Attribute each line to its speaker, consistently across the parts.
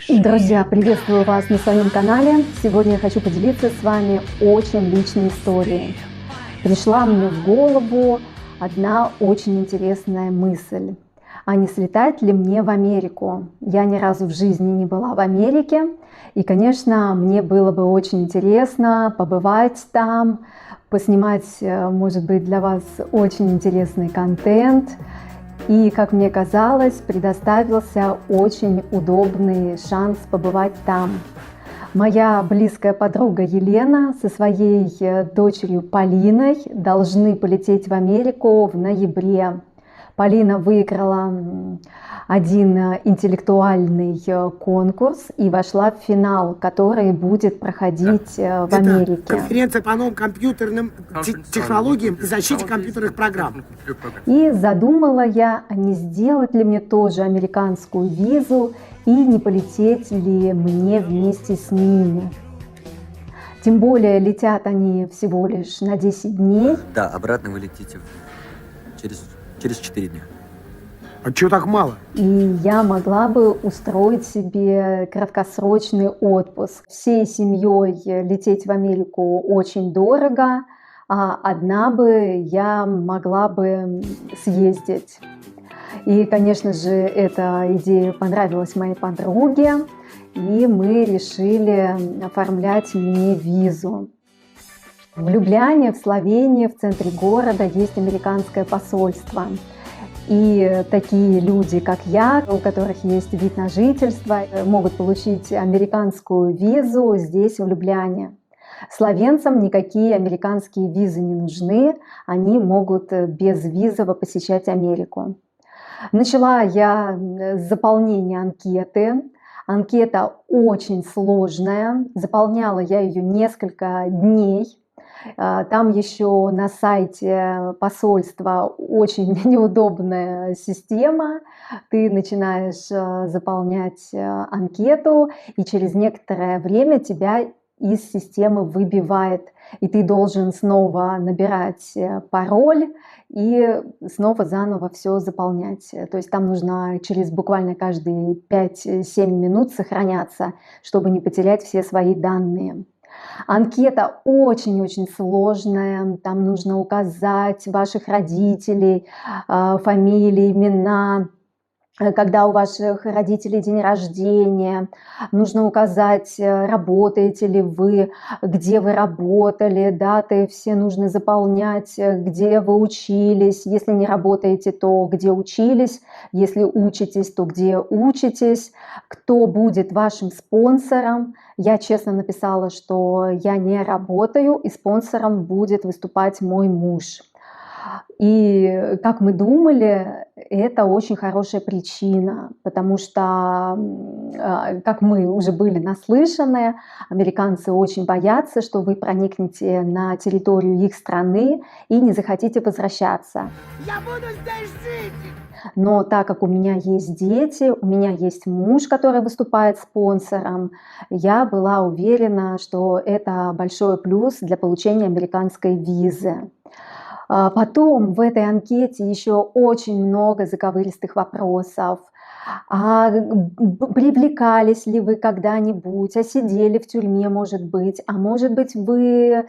Speaker 1: Друзья, приветствую вас на своем канале. Сегодня я хочу поделиться с вами очень личной историей. Пришла мне в голову одна очень интересная мысль. А не слетать ли мне в Америку? Я ни разу в жизни не была в Америке. И, конечно, мне было бы очень интересно побывать там, поснимать, может быть, для вас очень интересный контент. И, как мне казалось, предоставился очень удобный шанс побывать там. Моя близкая подруга Елена со своей дочерью Полиной должны полететь в Америку в ноябре. Полина выиграла один интеллектуальный конкурс и вошла в финал, который будет проходить в Америке.
Speaker 2: Это конференция по новым компьютерным технологиям и защите компьютерных программ.
Speaker 1: И задумала я, а не сделать ли мне тоже американскую визу и не полететь ли мне вместе с ними. Тем более летят они всего лишь на 10 дней.
Speaker 3: Да, обратно вы летите через 4 дня.
Speaker 2: А чего так мало?
Speaker 1: И я могла бы устроить себе краткосрочный отпуск. Всей семьей лететь в Америку очень дорого, а одна бы я могла бы съездить. И, конечно же, эта идея понравилась моей подруге, и мы решили оформлять мне визу. В Любляне, в Словении, в центре города есть американское посольство. И такие люди, как я, у которых есть вид на жительство, могут получить американскую визу здесь, в Любляне. Словенцам никакие американские визы не нужны, они могут безвизово посещать Америку. Начала я с заполнения анкеты. Анкета очень сложная, заполняла я ее несколько дней. Там еще на сайте посольства очень неудобная система. Ты начинаешь заполнять анкету, и через некоторое время тебя из системы выбивает. И ты должен снова набирать пароль и снова заново все заполнять. То есть там нужно через буквально каждые 5-7 минут сохраняться, чтобы не потерять все свои данные. Анкета очень-очень сложная, там нужно указать ваших родителей, фамилии, имена, когда у ваших родителей день рождения, нужно указать, работаете ли вы, где вы работали, даты все нужно заполнять, где вы учились, если не работаете, то где учились, если учитесь, то где учитесь, кто будет вашим спонсором. Я честно написала, что я не работаю, и спонсором будет выступать мой муж. И как мы думали, это очень хорошая причина, потому что, как мы уже были наслышаны, американцы очень боятся, что вы проникнете на территорию их страны и не захотите возвращаться.
Speaker 2: Я буду здесь жить!
Speaker 1: Но так как у меня есть дети, у меня есть муж, который выступает спонсором, я была уверена, что это большой плюс для получения американской визы. Потом в этой анкете еще очень много заковыристых вопросов. Привлекались ли вы когда-нибудь, сидели в тюрьме, может быть, вы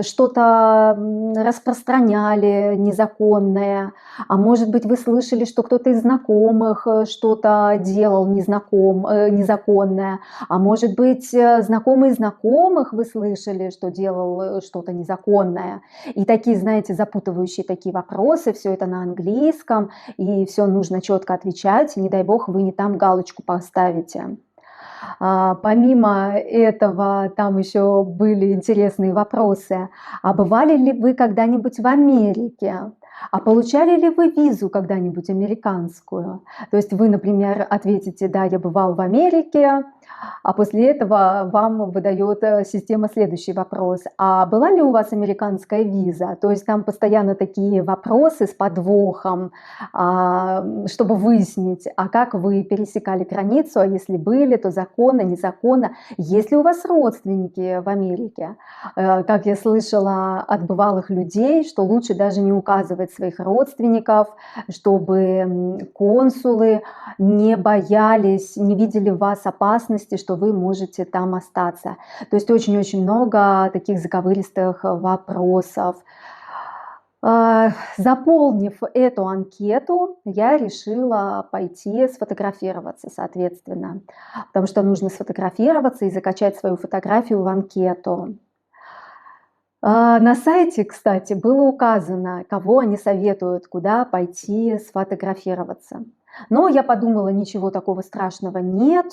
Speaker 1: что-то распространяли незаконное, а может быть, вы слышали, что кто-то из знакомых что-то делал незаконное, а может быть, знакомый знакомых вы слышали, что делал что-то незаконное. И такие, знаете, запутывающие такие вопросы, все это на английском, и все нужно четко отвечать, не дай бог вы не там галочку поставите. Помимо этого, там еще были интересные вопросы. А бывали ли вы когда-нибудь в Америке? А получали ли вы визу когда-нибудь американскую? То есть вы, например, ответите: да, я бывал в Америке, а после этого вам выдает система следующий вопрос: а была ли у вас американская виза? То есть там постоянно такие вопросы с подвохом, чтобы выяснить, а как вы пересекали границу, а если были, то законно, незаконно. Есть ли у вас родственники в Америке? Как я слышала от бывалых людей, что лучше даже не указывать сфотографировать своих родственников, чтобы консулы не боялись, не видели в вас опасности, что вы можете там остаться. То есть очень-очень много таких заковыристых вопросов. Заполнив эту анкету, я решила пойти сфотографироваться, соответственно, потому что нужно сфотографироваться и закачать свою фотографию в анкету. На сайте, кстати, было указано, кого они советуют, куда пойти сфотографироваться. Но я подумала, ничего такого страшного нет,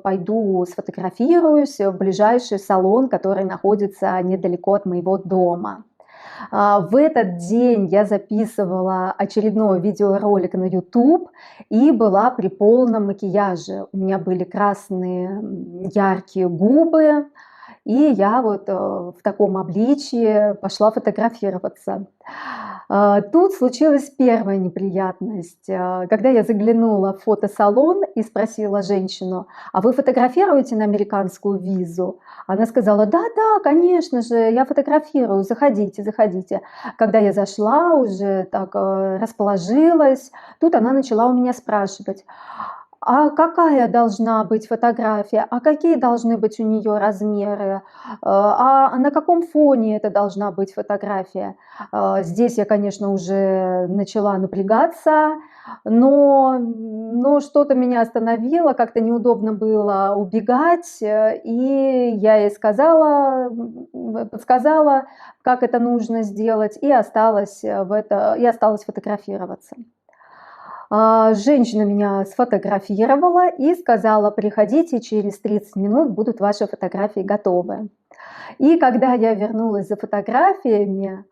Speaker 1: пойду сфотографируюсь в ближайший салон, который находится недалеко от моего дома. В этот день я записывала очередной видеоролик на YouTube и была при полном макияже. У меня были красные яркие губы, и я вот в таком обличии пошла фотографироваться. Тут случилась первая неприятность. Когда я заглянула в фотосалон и спросила женщину: а вы фотографируете на американскую визу? Она сказала: да, конечно же, я фотографирую, заходите, заходите. Когда я зашла, уже так расположилась, тут она начала у меня спрашивать: а какая должна быть фотография? А какие должны быть у нее размеры? А на каком фоне это должна быть фотография? Здесь я, конечно, уже начала напрягаться, но что-то меня остановило, как-то неудобно было убегать, и я ей сказала, подсказала, как это нужно сделать, и осталась фотографироваться. Женщина меня сфотографировала и сказала: приходите, через 30 минут будут ваши фотографии готовы. И когда я вернулась за фотографиями,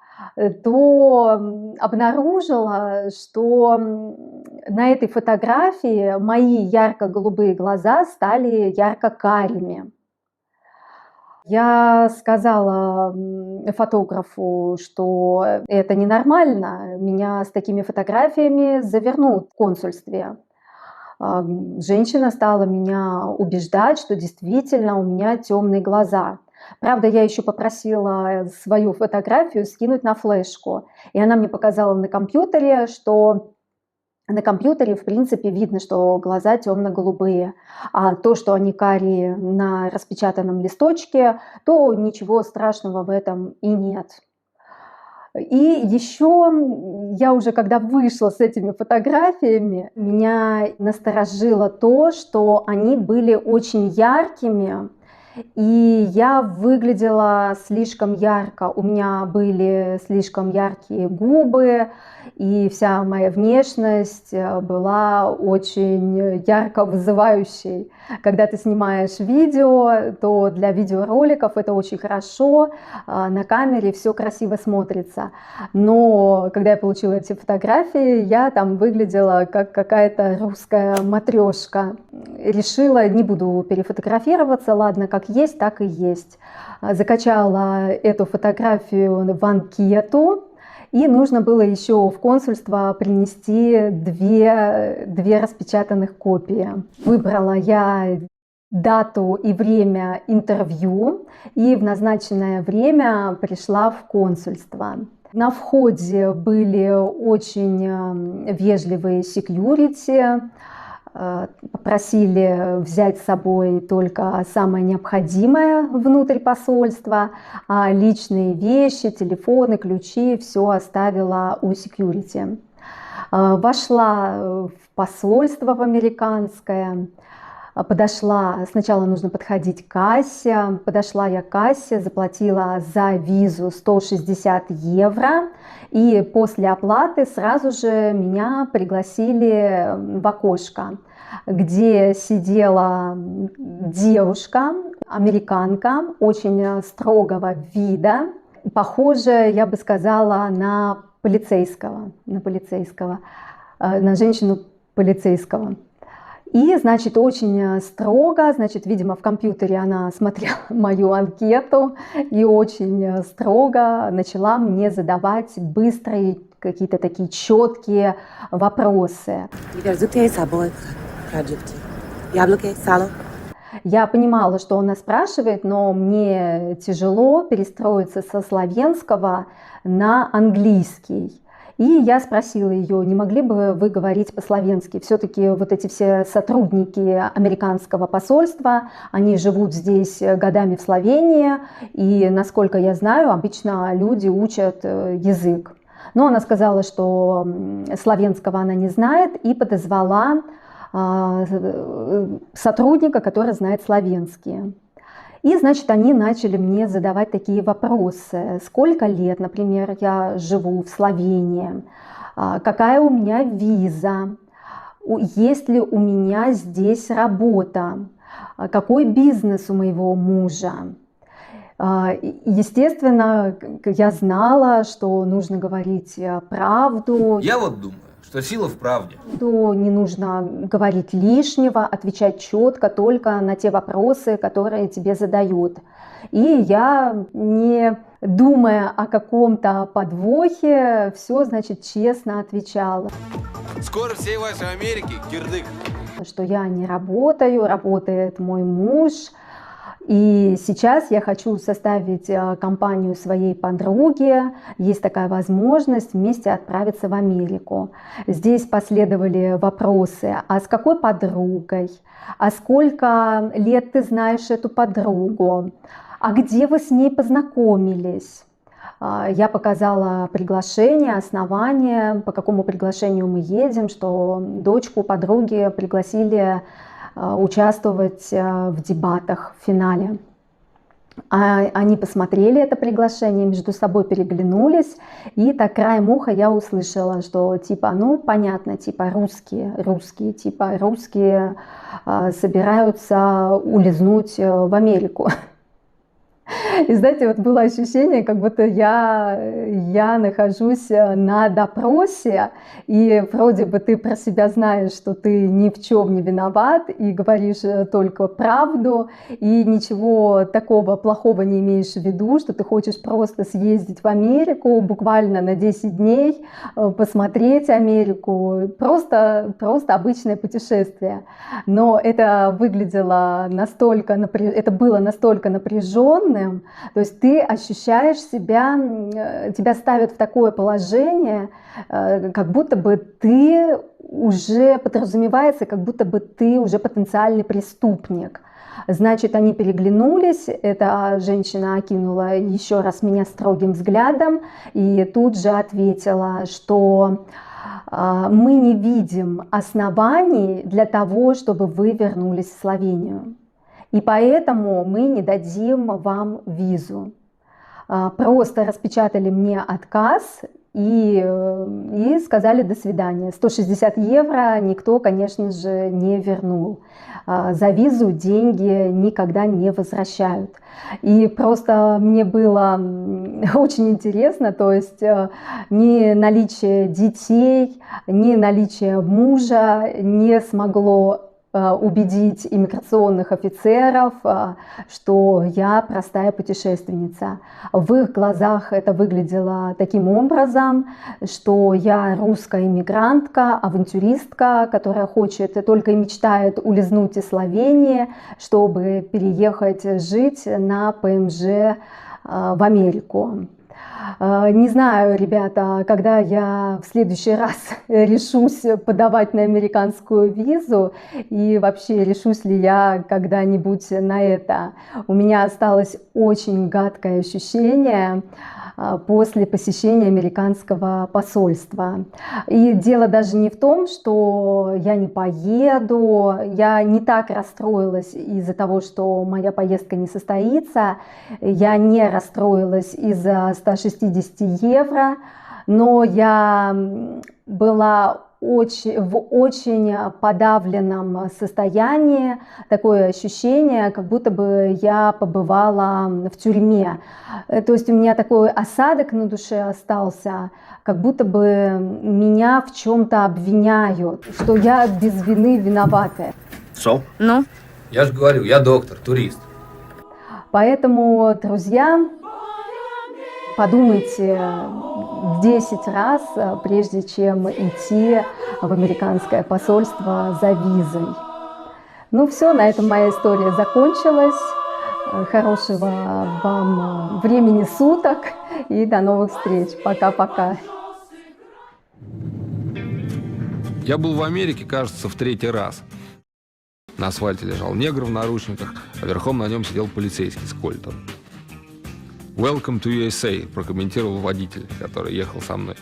Speaker 1: то обнаружила, что на этой фотографии мои ярко-голубые глаза стали ярко-карими. Я сказала фотографу, что это ненормально, меня с такими фотографиями завернут в консульстве. Женщина стала меня убеждать, что действительно у меня темные глаза. Правда, я еще попросила свою фотографию скинуть на флешку, и она мне показала на компьютере, что на компьютере, в принципе, видно, что глаза темно-голубые, а то, что они карие на распечатанном листочке, то ничего страшного в этом и нет. И еще я уже, когда вышла с этими фотографиями, меня насторожило то, что они были очень яркими, и я выглядела слишком ярко, у меня были слишком яркие губы, и вся моя внешность была очень ярко вызывающей. Когда ты снимаешь видео, то для видеороликов это очень хорошо, на камере все красиво смотрится. Но когда я получила эти фотографии, я там выглядела как какая-то русская матрешка. Решила, не буду перефотографироваться, ладно, как есть, так и есть. Закачала эту фотографию в анкету, и нужно было еще в консульство принести две распечатанных копии. Выбрала я дату и время интервью, и в назначенное время пришла в консульство. На входе были очень вежливые секьюрити, попросили взять с собой только самое необходимое внутрь посольства, а личные вещи, телефоны, ключи, все оставила у секьюрити. Вошла в посольство в американское, подошла, сначала нужно подходить к кассе, подошла я к кассе, заплатила за визу 160 евро, и после оплаты сразу же меня пригласили в окошко, где сидела девушка, американка, очень строгого вида, похожая, я бы сказала, на женщину полицейского. И, значит, очень строго, значит, видимо, в компьютере она смотрела мою анкету и очень строго начала мне задавать быстрые, какие-то такие четкие вопросы. Я понимала, что она спрашивает, но мне тяжело перестроиться со славянского на английский. И я спросила ее, не могли бы вы говорить по-словенски? Все-таки вот эти все сотрудники американского посольства, они живут здесь годами в Словении, и, насколько я знаю, обычно люди учат язык. Но она сказала, что словенского она не знает, и подозвала сотрудника, который знает словенский. И, значит, они начали мне задавать такие вопросы. Сколько лет, например, я живу в Словении? Какая у меня виза? Есть ли у меня здесь работа? Какой бизнес у моего мужа? Естественно, я знала, что нужно говорить правду.
Speaker 4: Я вот думаю, что сила в правде.
Speaker 1: Что не нужно говорить лишнего, отвечать четко только на те вопросы, которые тебе задают. И я, не думая о каком-то подвохе, все, значит, честно отвечала.
Speaker 4: Скоро всей вашей Америки кирдык.
Speaker 1: Что я не работаю, работает мой муж. И сейчас я хочу составить компанию своей подруги. Есть такая возможность вместе отправиться в Америку. Здесь последовали вопросы: а с какой подругой? А сколько лет ты знаешь эту подругу? А где вы с ней познакомились? Я показала приглашение, основание, по какому приглашению мы едем, что дочку подруги пригласили участвовать в дебатах в финале. Они посмотрели это приглашение, между собой переглянулись, и так краем уха я услышала, что типа, ну понятно, типа русские собираются улизнуть в Америку. И знаете, вот было ощущение, как будто я нахожусь на допросе, и вроде бы ты про себя знаешь, что ты ни в чем не виноват, и говоришь только правду, и ничего такого плохого не имеешь в виду, что ты хочешь просто съездить в Америку буквально на 10 дней, посмотреть Америку, просто обычное путешествие. Но это выглядело настолько, это было настолько напряженным, то есть ты ощущаешь тебя ставят в такое положение, как будто бы ты уже подразумевается, как будто бы ты уже потенциальный преступник. Значит, они переглянулись, эта женщина окинула еще раз меня строгим взглядом и тут же ответила, что мы не видим оснований для того, чтобы вы вернулись в Словению. И поэтому мы не дадим вам визу. Просто распечатали мне отказ и сказали до свидания. 160 евро никто, конечно же, не вернул. За визу деньги никогда не возвращают. И просто мне было очень интересно, то есть ни наличие детей, ни наличие мужа не смогло убедить иммиграционных офицеров, что я простая путешественница. В их глазах это выглядело таким образом, что я русская иммигрантка, авантюристка, которая хочет только и мечтает улизнуть из Словении, чтобы переехать жить на ПМЖ в Америку. Не знаю, ребята, когда я в следующий раз решусь подавать на американскую визу и вообще решусь ли я когда-нибудь на это. У меня осталось очень гадкое ощущение после посещения американского посольства. И дело даже не в том, что я не поеду, я не так расстроилась из-за того, что моя поездка не состоится, я не расстроилась из-за 160 евро, но я была в очень подавленном состоянии, такое ощущение, как будто бы я побывала в тюрьме. То есть у меня такой осадок на душе остался, как будто бы меня в чем-то обвиняют, что я без вины виновата.
Speaker 4: Что?
Speaker 5: Ну?
Speaker 4: Я же говорю, я доктор, турист.
Speaker 1: Поэтому, друзья, подумайте 10 раз, прежде чем идти в американское посольство за визой. Ну все, на этом моя история закончилась. Хорошего вам времени суток и до новых встреч. Пока-пока.
Speaker 5: Я был в Америке, кажется, в 3-й раз. На асфальте лежал негр в наручниках, а верхом на нем сидел полицейский с кольтом. «Welcome to USA», прокомментировал водитель, который ехал со мной.